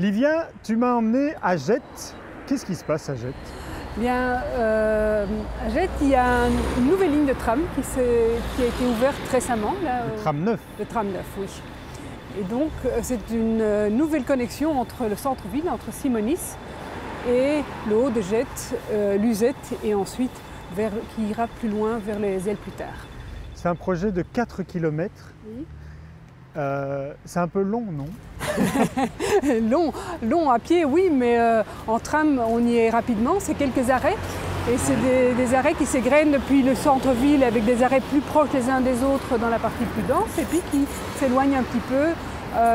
Livia, tu m'as emmené à Jette. Qu'est-ce qui se passe à Jette? Bien, à Jette, il y a une nouvelle ligne de tram qui a été ouverte récemment. Là, Le tram neuf. Le tram neuf, oui. Et donc, c'est une nouvelle connexion entre le centre-ville, entre Simonis et le haut de Jette, Luzette, et ensuite qui ira plus loin vers les ailes plus tard. C'est un projet de 4 km. Oui. C'est un peu long, non? long à pied, oui, mais en tram, on y est rapidement. C'est quelques arrêts. Et c'est des arrêts qui s'égrènent depuis le centre-ville avec des arrêts plus proches les uns des autres dans la partie plus dense et puis qui s'éloignent un petit peu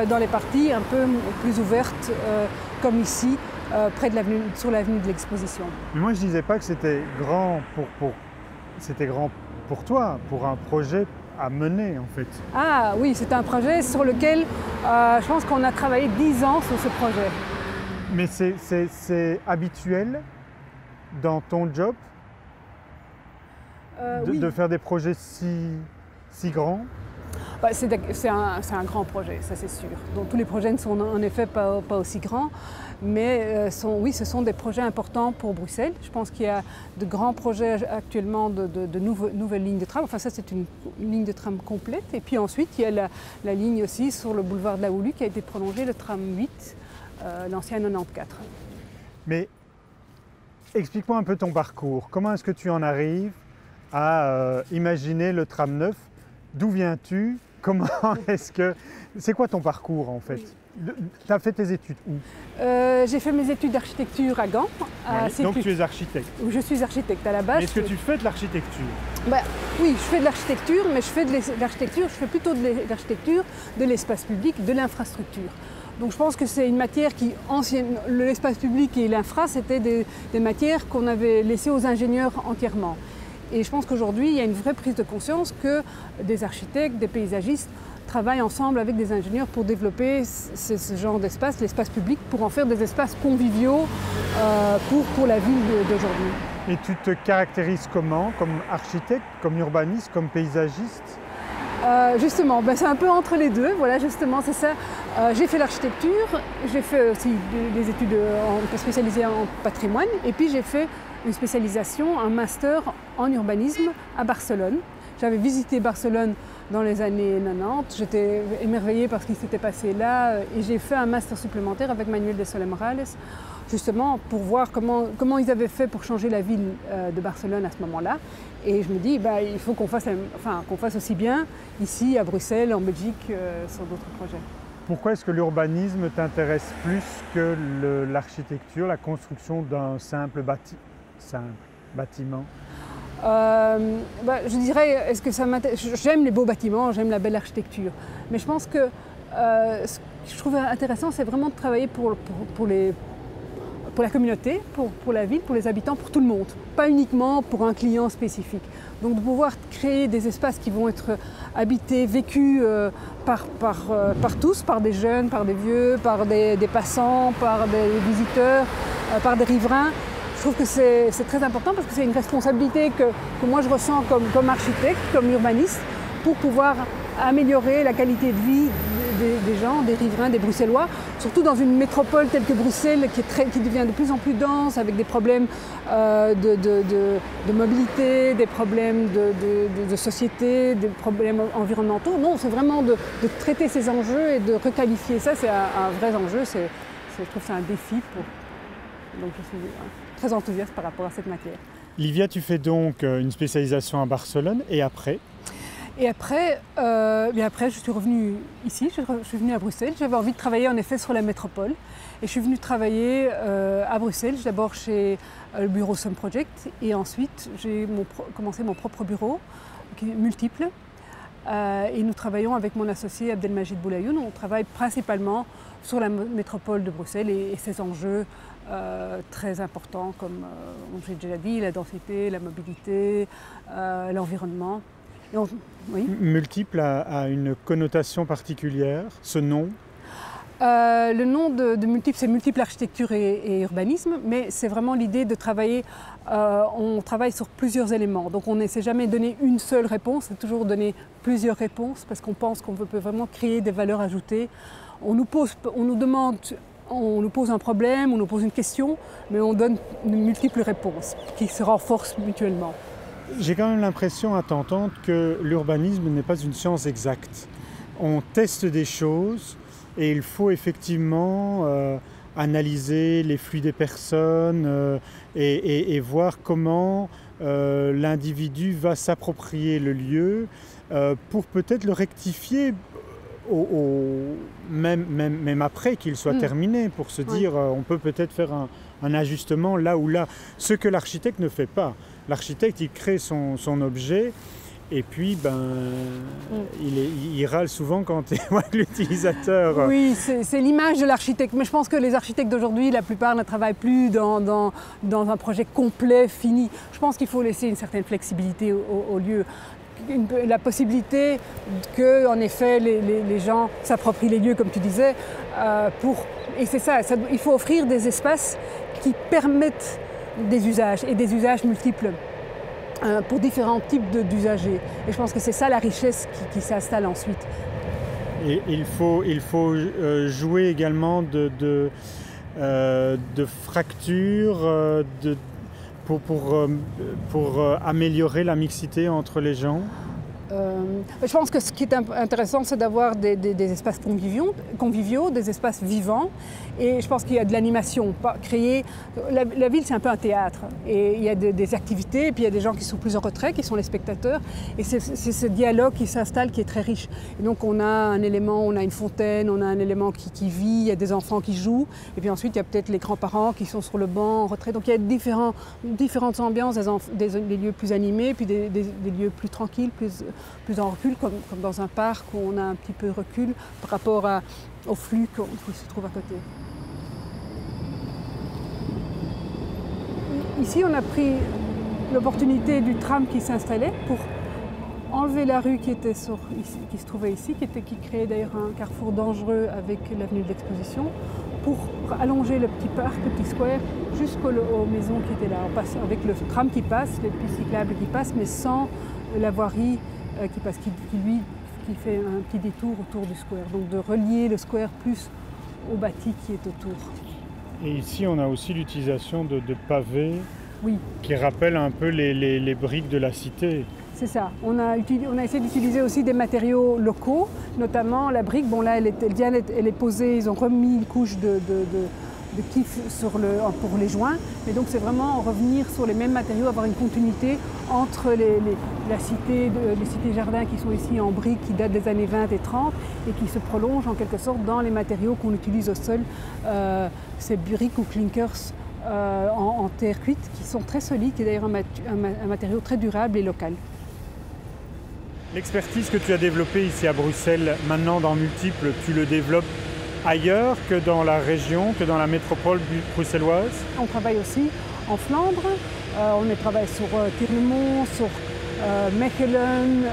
dans les parties un peu plus ouvertes, comme ici, près de sur l'avenue de l'Exposition. Mais moi, je disais pas que c'était grand c'était grand pour toi, pour un projet à mener en fait. Ah oui, c'est un projet sur lequel je pense qu'on a travaillé 10 ans sur ce projet. Mais c'est habituel dans ton job oui. de faire des projets si grands? Bah, c'est un grand projet, ça c'est sûr. Donc, tous les projets ne sont en effet pas aussi grands, mais oui, ce sont des projets importants pour Bruxelles. Je pense qu'il y a de grands projets actuellement de nouvelles lignes de tram. Enfin, ça c'est une ligne de tram complète. Et puis ensuite, il y a la ligne aussi sur le boulevard de la Houlu qui a été prolongée, le tram 8, l'ancien 94. Mais explique-moi un peu ton parcours. Comment est-ce que tu en arrives à imaginer le tram 9? D'où viens-tu? Comment est-ce que... C'est quoi ton parcours en fait? Tu as fait tes études où? J'ai fait mes études d'architecture à Gand. Oui, donc tu es architecte. Je suis architecte à la base. Est-ce que tu fais de l'architecture? Oui, je fais de l'architecture, mais je fais plutôt de l'architecture de l'espace public, de l'infrastructure. Donc je pense que c'est une matière qui, l'espace public et l'infra, c'était des matières qu'on avait laissées aux ingénieurs entièrement. Et je pense qu'aujourd'hui, il y a une vraie prise de conscience que des architectes, des paysagistes travaillent ensemble avec des ingénieurs pour développer ce genre d'espace, l'espace public, pour en faire des espaces conviviaux pour la ville d'aujourd'hui. Et tu te caractérises comment? Comme architecte, comme urbaniste, comme paysagiste? Justement, c'est un peu entre les deux, voilà, justement, c'est ça. J'ai fait l'architecture, j'ai fait aussi des études spécialisées en patrimoine, et puis j'ai fait une spécialisation, un master en urbanisme à Barcelone. J'avais visité Barcelone dans les années 90, j'étais émerveillée par ce qui s'était passé là, et j'ai fait un master supplémentaire avec Manuel de Soler Morales, justement pour voir comment ils avaient fait pour changer la ville de Barcelone à ce moment-là. Et je me dis, il faut qu'on fasse aussi bien ici, à Bruxelles, en Belgique, sur d'autres projets. Pourquoi est-ce que l'urbanisme t'intéresse plus que l'architecture, la construction d'un simple bâtiment? Je dirais, j'aime les beaux bâtiments, j'aime la belle architecture. Mais je pense que ce que je trouve intéressant, c'est vraiment de travailler pour la communauté, pour la ville, pour les habitants, pour tout le monde. Pas uniquement pour un client spécifique. Donc de pouvoir créer des espaces qui vont être habités, vécus par tous, par des jeunes, par des vieux, par des passants, par des visiteurs, par des riverains. Je trouve que c'est très important parce que c'est une responsabilité que moi je ressens comme architecte, comme urbaniste, pour pouvoir améliorer la qualité de vie des gens, des riverains, des Bruxellois, surtout dans une métropole telle que Bruxelles qui devient de plus en plus dense avec des problèmes de mobilité, des problèmes de société, des problèmes environnementaux. Non, c'est vraiment de traiter ces enjeux et de requalifier ça, c'est un vrai enjeu, je trouve que c'est un défi. Donc je suis très enthousiaste par rapport à cette matière. Livia, tu fais donc une spécialisation à Barcelone et après? Et après, je suis revenue ici, je suis venue à Bruxelles. J'avais envie de travailler en effet sur la métropole. Et je suis venue travailler à Bruxelles, d'abord chez le bureau Some Project. Et ensuite, j'ai commencé mon propre bureau, qui est multiple. Et nous travaillons avec mon associé Abdelmajid Boulayoun. On travaille principalement sur la métropole de Bruxelles et ses enjeux très importants comme, j'ai déjà dit, la densité, la mobilité, l'environnement. Oui. Multiple a une connotation particulière, ce nom? Le nom de multiple, c'est multiple architecture et urbanisme, mais c'est vraiment l'idée de travailler, on travaille sur plusieurs éléments. Donc on n'essaie jamais de donner une seule réponse, c'est toujours donner plusieurs réponses parce qu'on pense qu'on peut vraiment créer des valeurs ajoutées. On nous demande on nous pose un problème, on nous pose une question, mais on donne de multiples réponses qui se renforcent mutuellement. J'ai quand même l'impression à t'entendre que l'urbanisme n'est pas une science exacte. On teste des choses et il faut effectivement analyser les flux des personnes et voir comment l'individu va s'approprier le lieu pour peut-être le rectifier même après qu'il soit terminé, pour se dire on peut peut-être faire un ajustement là ou là, ce que l'architecte ne fait pas. L'architecte, il crée son objet et puis il râle souvent quand il voit l'utilisateur. Oui, c'est l'image de l'architecte, mais je pense que les architectes d'aujourd'hui, la plupart ne travaillent plus dans un projet complet, fini. Je pense qu'il faut laisser une certaine flexibilité au lieu. La possibilité que, en effet, les gens s'approprient les lieux, comme tu disais, et c'est ça, il faut offrir des espaces qui permettent des usages, et des usages multiples, pour différents types d'usagers. Et je pense que c'est ça la richesse qui s'installe ensuite. Et il faut jouer également de fractures, pour améliorer la mixité entre les gens. Je pense que ce qui est intéressant, c'est d'avoir des espaces conviviaux, des espaces vivants. Et je pense qu'il y a de l'animation. La ville, c'est un peu un théâtre. Et il y a des activités, et puis il y a des gens qui sont plus en retrait, qui sont les spectateurs. Et c'est ce dialogue qui s'installe qui est très riche. Et donc on a un élément, on a une fontaine, on a un élément qui vit, il y a des enfants qui jouent. Et puis ensuite, il y a peut-être les grands-parents qui sont sur le banc, en retrait. Donc il y a différentes ambiances, des lieux plus animés, puis des lieux plus tranquilles, plus en recul, comme dans un parc où on a un petit peu de recul par rapport au flux qui se trouve à côté. Ici, on a pris l'opportunité du tram qui s'installait pour enlever la rue qui se trouvait ici, qui créait d'ailleurs un carrefour dangereux avec l'avenue de l'Exposition, pour allonger le petit parc, le petit square, jusqu'aux maisons qui étaient là. On passe avec le tram qui passe, les pistes cyclables qui passent, mais sans la voirie qui passe, qui fait un petit détour autour du square. Donc de relier le square plus au bâti qui est autour. Et ici, on a aussi l'utilisation de pavés qui rappellent un peu les briques de la cité. C'est ça. On a essayé d'utiliser aussi des matériaux locaux, notamment la brique. Bon là, elle est posée, ils ont remis une couche de kiff pour les joints. Mais donc c'est vraiment revenir sur les mêmes matériaux, avoir une continuité entre les cités jardins qui sont ici en briques, qui datent des années 20 et 30 et qui se prolongent en quelque sorte dans les matériaux qu'on utilise au sol, ces briques ou clinkers en terre cuite qui sont très solides, qui est d'ailleurs un matériau très durable et local. L'expertise que tu as développée ici à Bruxelles, maintenant dans Multiples, tu le développes ailleurs que dans la région, que dans la métropole bruxelloise? On travaille aussi en Flandre, on travaille sur Tirlemont, sur Mechelen,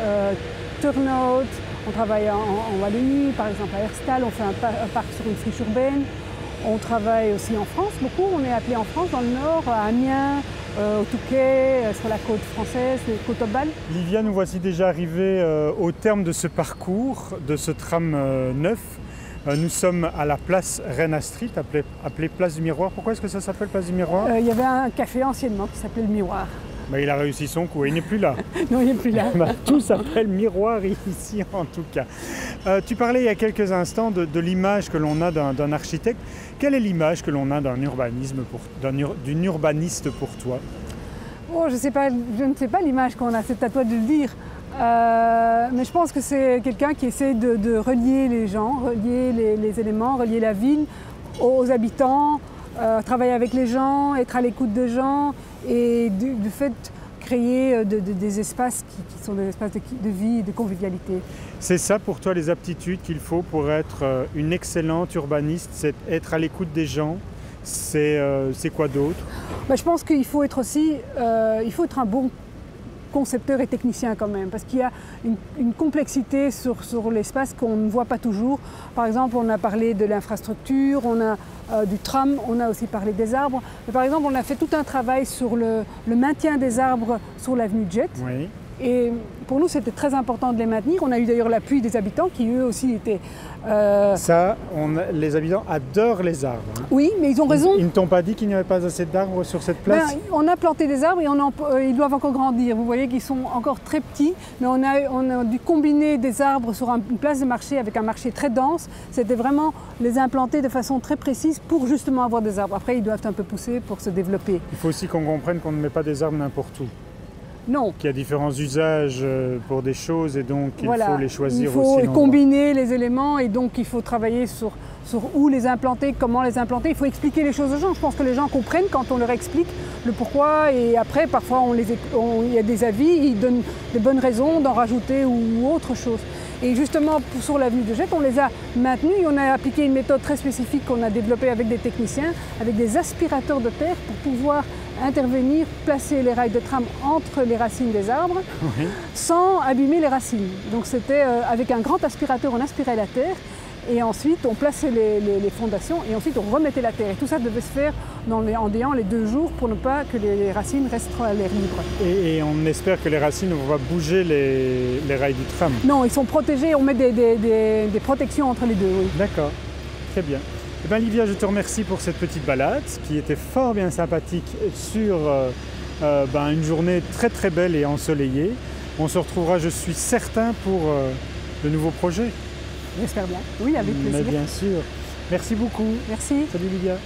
Turnhout, on travaille en Wallonie, par exemple à Herstal, on fait un parc sur une friche urbaine. On travaille aussi en France, beaucoup, on est appelé en France, dans le nord, à Amiens, au Touquet, sur la côte française, côte Opale. Livia, nous voici déjà arrivés au terme de ce parcours, de ce tram neuf. Nous sommes à la place Reina Street, appelée Place du Miroir. Pourquoi est-ce que ça s'appelle Place du Miroir? Il y avait un café anciennement qui s'appelait le Miroir. Il a réussi son coup, il n'est plus là. Non, il n'est plus là. Tout s'appelle Miroir ici en tout cas. Tu parlais il y a quelques instants de l'image que l'on a d'un architecte. Quelle est l'image que l'on a d'un d'une urbaniste pour toi? Oh, je ne sais pas l'image qu'on a, c'est à toi de le dire. Mais je pense que c'est quelqu'un qui essaie de relier les gens, relier les éléments, relier la ville aux habitants, travailler avec les gens, être à l'écoute des gens et du fait créer des espaces qui sont des espaces de vie et de convivialité. C'est ça pour toi les aptitudes qu'il faut pour être une excellente urbaniste, c'est être à l'écoute des gens. C'est quoi d'autre? Je pense qu'il faut être aussi il faut être un bon concepteur et technicien quand même, parce qu'il y a une complexité sur l'espace qu'on ne voit pas toujours. Par exemple, on a parlé de l'infrastructure, on a du tram, on a aussi parlé des arbres. Mais par exemple, on a fait tout un travail sur le maintien des arbres sur l'avenue Jet. Oui. Et pour nous, c'était très important de les maintenir. On a eu d'ailleurs l'appui des habitants qui eux aussi étaient... Les habitants adorent les arbres. Hein. Oui, mais ils ont raison. Ils ne t'ont pas dit qu'il n'y avait pas assez d'arbres sur cette place? On a planté des arbres et ils doivent encore grandir. Vous voyez qu'ils sont encore très petits, mais on a dû combiner des arbres sur une place de marché avec un marché très dense. C'était vraiment les implanter de façon très précise pour justement avoir des arbres. Après, ils doivent un peu pousser pour se développer. Il faut aussi qu'on comprenne qu'on ne met pas des arbres n'importe où. Non. Qu'il y a différents usages pour des choses et donc il faut les choisir aussi. Il faut combiner les éléments et donc il faut travailler sur où les implanter, comment les implanter. Il faut expliquer les choses aux gens. Je pense que les gens comprennent quand on leur explique le pourquoi et après parfois il y a des avis, ils donnent de bonnes raisons d'en rajouter ou autre chose. Et justement sur l'avenue de Jette, on les a maintenus et on a appliqué une méthode très spécifique qu'on a développée avec des techniciens, avec des aspirateurs de terre pour pouvoir intervenir, placer les rails de tram entre les racines des arbres sans abîmer les racines. Donc c'était avec un grand aspirateur, on aspirait la terre et ensuite on plaçait les fondations et ensuite on remettait la terre. Et tout ça devait se faire en déant les 2 jours pour ne pas que les racines restent à l'air libre. Et on espère que les racines ne vont pas bouger les rails du tram? Non, ils sont protégés, on met des protections entre les deux, oui. D'accord, très bien. Eh bien, Livia, je te remercie pour cette petite balade qui était fort bien sympathique sur une journée très très belle et ensoleillée. On se retrouvera, je suis certain, pour de nouveaux projets. J'espère bien. Oui, avec plaisir. Mais bien sûr. Merci beaucoup. Merci. Salut Livia.